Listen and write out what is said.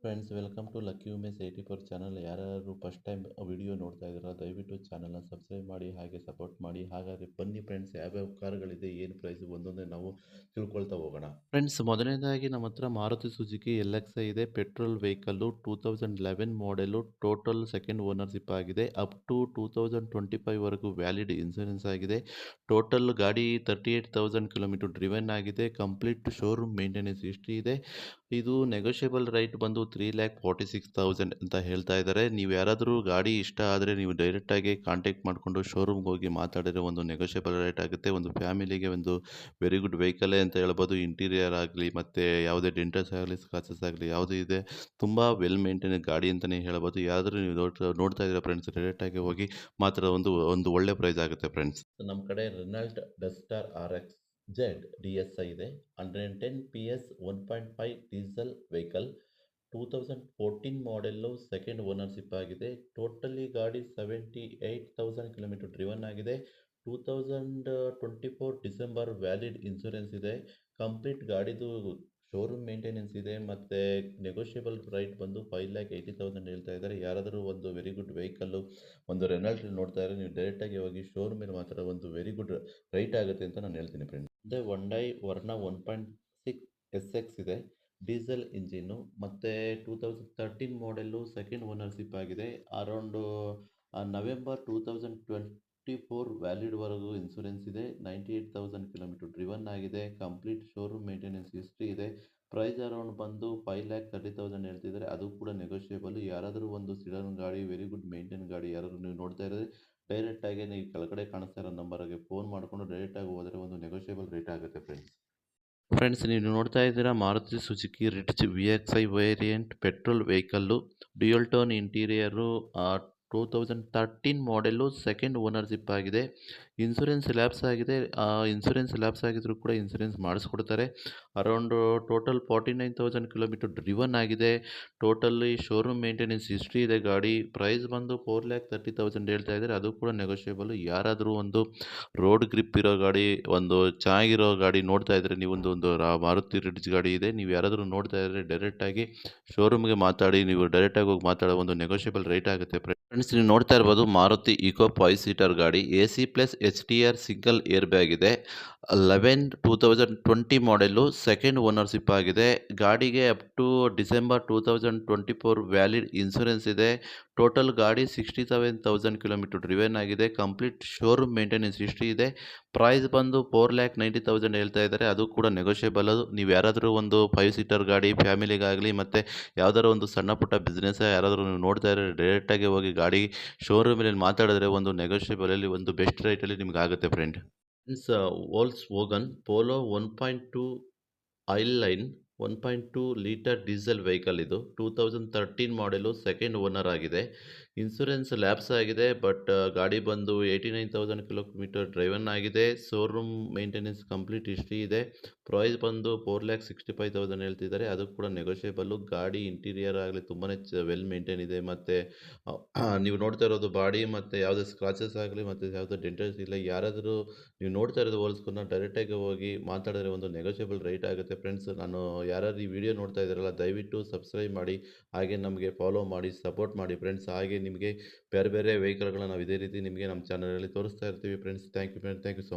Friends welcome to lucky Umesh 84 channel. ಯಾರ್ಯಾರು first time video ನೋಡ್ತಾ ಇದ್ದೀರಾ ದಯವಿಟ್ಟು ಚಾನಲ್ನ ಸಬ್ಸ್ಕ್ರೈಬ್ ಮಾಡಿ ಹಾಗೆ ಸಪೋರ್ಟ್ ಮಾಡಿ. ಹಾಗಾದರೆ ಬನ್ನಿ ಫ್ರೆಂಡ್ಸ್, ಯಾವ್ಯಾವ ಕಾರುಗಳಿದೆ, ಏನು ಪ್ರೈಸ್ ಒಂದೊಂದೇ ನಾವು ತಿಳ್ಕೊಳ್ತಾ ಹೋಗೋಣ. ಫ್ರೆಂಡ್ಸ್, ಮೊದಲನೇದಾಗಿ ನಮ್ಮ ಹತ್ರ ಮಾರುತಿ ಸುಜುಕಿ LX ಇದೆ. Petrol vehicle 2011 ಮಾಡೆಲು, total second ownership ಆಗಿದೆ. ಅಪ್ ಟು 2025 ವರೆಗೂ ವ್ಯಾಲಿಡ್ ಇನ್ಸೂರೆನ್ಸ್ ಆಗಿದೆ. ಟೋಟಲ್ ಗಾಡಿ 38,000 ಕಿಲೋಮೀಟರ್ ಡ್ರಿವನ್ ಆಗಿದೆ. ಕಂಪ್ಲೀಟ್ ಶೋರೂಮ್ ಮೇಂಟೆನೆನ್ಸ್ ಹಿಸ್ಟ್ರಿ ಇದೆ. ಇದು ನೆಗೋಷಿಯಬಲ್ ರೈಟ್ ಬಂದು 3,46,000 ಅಂತ ಹೇಳ್ತಾ ಇದ್ದಾರೆ. ನೀವು ಯಾರಾದರೂ ಗಾಡಿ ಇಷ್ಟ ಆದರೆ ನೀವು ಡೈರೆಕ್ಟಾಗಿ ಕಾಂಟ್ಯಾಕ್ಟ್ ಮಾಡಿಕೊಂಡು ಶೋರೂಮ್ಗೆ ಹೋಗಿ ಮಾತಾಡಿದ್ರೆ ಒಂದು ನೆಗೋಷಿಯಬಲ್ ರೇಟ್ ಆಗುತ್ತೆ. ಒಂದು ಫ್ಯಾಮಿಲಿಗೆ ಒಂದು ವೆರಿ ಗುಡ್ ವೆಹಿಕಲೇ ಅಂತ ಹೇಳ್ಬೋದು. ಇಂಟೀರಿಯರ್ ಆಗಲಿ ಮತ್ತು ಯಾವುದೇ ಡೆಂಟಸ್ ಆಗಲಿ ಸ್ಕ್ರಾಚಸ್ ಆಗಲಿ ಯಾವುದೇ ಇದೆ, ತುಂಬ ವೆಲ್ ಮೇಂಟೈನ್ ಗಾಡಿ ಅಂತಲೇ ಹೇಳ್ಬೋದು. ಯಾರಾದರೂ ನೀವು ನೋಡ್ತಾ ಇದ್ದೀರಾ ಫ್ರೆಂಡ್ಸ್, ಡೈರೆಕ್ಟಾಗಿ ಹೋಗಿ ಮಾತ್ರ ಒಂದು ಒಳ್ಳೆ ಪ್ರೈಸ್ ಆಗುತ್ತೆ ಫ್ರೆಂಡ್ಸ್. ನಮ್ಮ ಕಡೆ Renault Duster RX Z DSI ಇದೆ. 110 PS 1.5 diesel vehicle, 2014 model, second ownership ಆಗಿದೆ. ಟೋಟಲಿ ಗಾಡಿ 78,000 ಕಿಲೋಮೀಟರ್ ಡ್ರಿವನ್ ಆಗಿದೆ. 2024 ಡಿಸೆಂಬರ್ ವ್ಯಾಲಿಡ್ ಇನ್ಸೂರೆನ್ಸ್ ಇದೆ. ಕಂಪ್ಲೀಟ್ ಗಾಡಿದು ಶೋರೂಮ್ ಮೇಂಟೆನೆನ್ಸ್ ಇದೆ ಮತ್ತು ನೆಗೋಷಿಯಬಲ್ ಪ್ರೈಸ್ ಬಂದು 5,80,000 ಹೇಳ್ತಾ ಇದ್ದಾರೆ. ಯಾರಾದರೂ ಒಂದು ವೆರಿ ಗುಡ್ ವೆಹಿಕಲ್ಲು ಒಂದು ರೆನಾಲ್ಟ್ ನೋಡ್ತಾ ಇದ್ದಾರೆ, ನೀವು ಡೈರೆಕ್ಟಾಗಿ ಹೋಗಿ ಶೋರೂಮಲ್ಲಿ ಮಾತ್ರ ಒಂದು ವೆರಿ ಗುಡ್ ರೈಟ್ ಆಗುತ್ತೆ ಅಂತ ನಾನು ಹೇಳ್ತೀನಿ ಫ್ರೆಂಡ್. ಮತ್ತು ಹೊಂಡೈ ವರ್ನ 1.6 SX ಇದೆ. ಡೀಸೆಲ್ ಇಂಜಿನ್ನು ಮತ್ತು 2013 ಮಾಡೆಲ್ಲು, ಸೆಕೆಂಡ್ ಓನರ್ಶಿಪ್ ಆಗಿದೆ. ಅರೌಂಡು ನವೆಂಬರ್ 2024 ವ್ಯಾಲಿಡ್ವರೆಗೂ ಇನ್ಸೂರೆನ್ಸ್ ಇದೆ. 98,000 ಕಿಲೋಮೀಟರ್ ಡ್ರಿವನ್ ಆಗಿದೆ. ಕಂಪ್ಲೀಟ್ ಶೋರೂಮ್ ಮೇಂಟೆನೆನ್ಸ್ ಹಿಸ್ಟ್ರಿ ಇದೆ. ಪ್ರೈಸ್ ಅರೌಂಡ್ ಬಂದು 5,30,000 ಹೇಳ್ತಿದ್ದಾರೆ. ಅದು ಕೂಡ ನೆಗೋಷಿಯಬಲ್. ಯಾರಾದರೂ ಒಂದು ಸಿಡನ್ ಗಾಡಿ, ವೆರಿ ಗುಡ್ ಮೇಂಟೈನ್ ಗಾಡಿ ಯಾರಾದರೂ ನೀವು ನೋಡ್ತಾ ಇರೋದ್ರೆ ಡೈರೆಕ್ಟಾಗಿ ನೀವು ಕೆಳಗಡೆ ಕಾಣಿಸ್ತಾ ಇರೋ ನಂಬರ್ಗೆ ಫೋನ್ ಮಾಡಿಕೊಂಡು ಡೈರೆಕ್ಟಾಗಿ ಹೋದರೆ ಒಂದು ನೆಗೋಷಿಯಬಲ್ ರೇಟ್ ಆಗುತ್ತೆ ಫ್ರೆಂಡ್ಸ್. ನೀವು ನೋಡ್ತಾ ಇದ್ದೀರಾ Maruti Suzuki Ritz VXI variant petrol vehicle, dual tone interior, 2013 model, second ownership ಆಗಿದೆ. ಇನ್ಸೂರೆನ್ಸ್ ಲ್ಯಾಪ್ಸ್ ಆಗಿದೆ. ಇನ್ಸೂರೆನ್ಸ್ ಲ್ಯಾಪ್ಸ್ ಆಗಿದ್ರೂ ಕೂಡ ಇನ್ಸೂರೆನ್ಸ್ ಮಾಡಿಸ್ಕೊಡ್ತಾರೆ. ಅರೌಂಡು ಟೋಟಲ್ 49,000 ಕಿಲೋಮೀಟರ್ ಡ್ರಿವನ್ ಆಗಿದೆ. ಟೋಟಲಿ ಶೋರೂಮ್ ಮೇಂಟೆನೆನ್ಸ್ ಹಿಸ್ಟ್ರಿ ಇದೆ ಗಾಡಿ. ಪ್ರೈಸ್ ಬಂದು 4,30,000 ಹೇಳ್ತಾ ಇದ್ದಾರೆ. ಅದು ಕೂಡ ನೆಗೋಷಿಯಬಲ್. ಯಾರಾದರೂ ಒಂದು ರೋಡ್ ಗ್ರಿಪ್ ಇರೋ ಗಾಡಿ, ಒಂದು ಚೆನ್ನಾಗಿರೋ ಗಾಡಿ ನೋಡ್ತಾ ಇದ್ದರೆ, ನೀವು ಒಂದು ಮಾರುತಿ ರಿಟ್ಜ್ ಗಾಡಿ ಇದೆ, ನೀವು ಯಾರಾದರೂ ನೋಡ್ತಾ ಇದ್ದರೆ ಡೈರೆಕ್ಟಾಗಿ ಶೋರೂಮ್ಗೆ ಮಾತಾಡಿ, ನೀವು ಡೈರೆಕ್ಟಾಗಿ ಹೋಗಿ ಮಾತಾಡೋ ಒಂದು ನೆಗೋಷಿಯಬಲ್ ರೇಟ್ ಆಗುತ್ತೆ ಫ್ರೆಂಡ್ಸ್. ನೀವು ನೋಡ್ತಾ ಇರ್ಬೋದು ಮಾರುತಿ ಇಕೋ 5 ಸೀಟರ್ ಗಾಡಿ, AC plus HTR single air bag ಇದೆ. 2020 ಮಾಡೆಲ್ಲು, ಸೆಕೆಂಡ್ ಓನರ್ಶಿಪ್ ಆಗಿದೆ. ಗಾಡಿಗೆ up to December 2024 valid insurance ಇದೆ. ಟೋಟಲ್ ಗಾಡಿ 67,000 ಕಿಲೋಮೀಟರ್ ಡ್ರಿವನ್ ಆಗಿದೆ. ಕಂಪ್ಲೀಟ್ ಶೋರೂಮ್ ಮೇಂಟೆನೆನ್ಸ್ ಹಿಸ್ಟ್ರಿ ಇದೆ. ಪ್ರೈಸ್ ಬಂದು 4,90,000 ಹೇಳ್ತಾ ಇದ್ದಾರೆ. ಅದು ಕೂಡ ನೆಗೋಷಿಯಬಲ್. ನೀವು ಯಾರಾದರೂ ಒಂದು 5 ಸೀಟರ್ ಗಾಡಿ ಫ್ಯಾಮಿಲಿಗಾಗಲಿ ಮತ್ತು ಯಾವುದಾದ್ರು ಒಂದು ಸಣ್ಣ ಪುಟ್ಟ ಬಿಸ್ನೆಸ್ ಯಾರಾದರೂ ನೀವು ನೋಡ್ತಾ ಇದ್ದರೆ ಡೈರೆಕ್ಟಾಗಿ ಹೋಗಿ ಗಾಡಿ ಶೋರೂಮಲ್ಲಿ ಮಾತಾಡಿದ್ರೆ ಒಂದು ನೆಗೋಷಿಯಬಲಲ್ಲಿ ಒಂದು ಬೆಸ್ಟ್ ರೇಟಲ್ಲಿ ನಿಮ್ಗೆ ಆಗುತ್ತೆ friend. Volkswagen Polo 1.2 oil line 1.2 litre diesel vehicle ಇದು. 2013 ಮಾಡೆಲು, ಸೆಕೆಂಡ್ ಓನರ್ ಆಗಿದೆ. ಇನ್ಸೂರೆನ್ಸ್ ಲ್ಯಾಪ್ಸ್ ಆಗಿದೆ. ಬಟ್ ಗಾಡಿ ಬಂದು 89,000 ಕಿಲೋಮೀಟರ್ ಡ್ರೈವನ್ ಆಗಿದೆ. ಶೋರೂಮ್ ಮೇಂಟೆನೆನ್ಸ್ ಕಂಪ್ಲೀಟ್ ಹಿಸ್ಟ್ರಿ ಇದೆ. ಪ್ರೈಸ್ ಬಂದು 4,65,000 ಹೇಳ್ತಿದ್ದಾರೆ. ಅದು ಕೂಡ ನೆಗೋಷಿಯಬಲ್ಲು. ಗಾಡಿ ಇಂಟೀರಿಯರ್ ಆಗಲಿ ತುಂಬಾ ವೆಲ್ ಮೇಂಟೈನ್ ಇದೆ. ಮತ್ತು ನೀವು ನೋಡ್ತಾ ಇರೋದು ಬಾಡಿ ಮತ್ತು ಯಾವುದೇ ಸ್ಕ್ರಾಚಸ್ ಆಗಲಿ ಮತ್ತು ಯಾವುದೇ ಡೆಂಟಸ್ ಇಲ್ಲ. ಯಾರಾದರೂ ನೀವು ನೋಡ್ತಾ ಇರೋದು ಹೋಲ್ಸ್ಕೊಂಡು ಡೈರೆಕ್ಟಾಗಿ ಹೋಗಿ ಮಾತಾಡಿದ್ರೆ ಒಂದು ನೆಗೋಷಿಯಬಲ್ ರೇಟ್ ಆಗುತ್ತೆ ಫ್ರೆಂಡ್ಸ್. ನಾನು ಯಾರಾದ್ರು ಈ ವಿಡಿಯೋ ನೋಡ್ತಾ ಇದ್ದಾರಲ್ಲ ದಯವಿಟ್ಟು ಸಬ್ಸ್ಕ್ರೈಬ್ ಮಾಡಿ, ಹಾಗೆ ನಮಗೆ ಫಾಲೋ ಮಾಡಿ, ಸಪೋರ್ಟ್ ಮಾಡಿ ಫ್ರೆಂಡ್ಸ್. ಹಾಗೆ ನಿಮಗೆ ಬೇರೆ ಬೇರೆ ವೆಹಿಕಲ್ಗಳನ್ನ ನಾವು ಇದೇ ರೀತಿ ನಿಮಗೆ ನಮ್ಮ ಚಾನಲಲ್ಲಿ ತೋರಿಸ್ತಾ ಇರ್ತೀವಿ friends. Thank you friends, thank you so much.